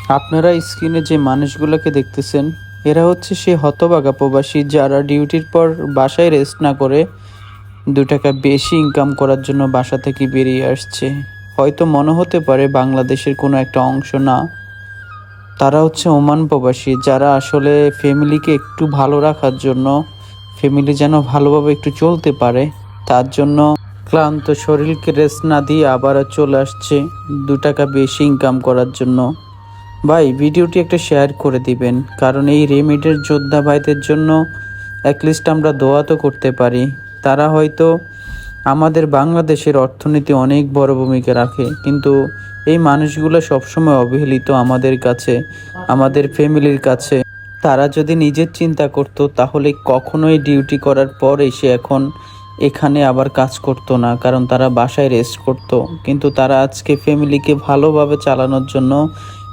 আপনারা স্ক্রিনে যে মানুষগুলোকে দেখতেছেন, এরা হচ্ছে সেই হতভাগা প্রবাসী যারা ডিউটির পর বাসায় রেস্ট না করে 2 টাকা বেশি ইনকাম করার জন্য বাসা থেকে বেরিয়ে আসছে। হয়তো মনে হতে পারে বাংলাদেশের কোনো একটা অংশ না, তারা হচ্ছে ওমান প্রবাসী যারা আসলে ফ্যামিলিকে একটু ভালো রাখার জন্য, ফ্যামিলি যেন ভালোভাবে একটু চলতে পারে, তার জন্য ক্লান্ত শরীরকে রেস্ট না দিয়ে আবারও চলে আসছে 2 টাকা বেশি ইনকাম করার জন্য। ভাই, ভিডিওটি একটা শেয়ার করে দিবেন, কারণ এই রেমিডের যোদ্ধা ভাইদের জন্য অ্যাটলিস্ট আমরা দোয়া তো করতে পারি। তারা হয়তো আমাদের বাংলাদেশের অর্থনীতি অনেক বড় ভূমিকা রাখে, কিন্তু এই মানুষগুলো সবসময় অবহেলিত আমাদের কাছে, আমাদের ফ্যামিলির কাছে। তারা যদি নিজের চিন্তা করতো তাহলে কখনোই ডিউটি করার পর এসে এখন এখানে আবার কাজ করতো না, কারণ তারা বাসায় রেস্ট করতো। কিন্তু তারা আজকে ফ্যামিলিকে ভালোভাবে চালানোর জন্য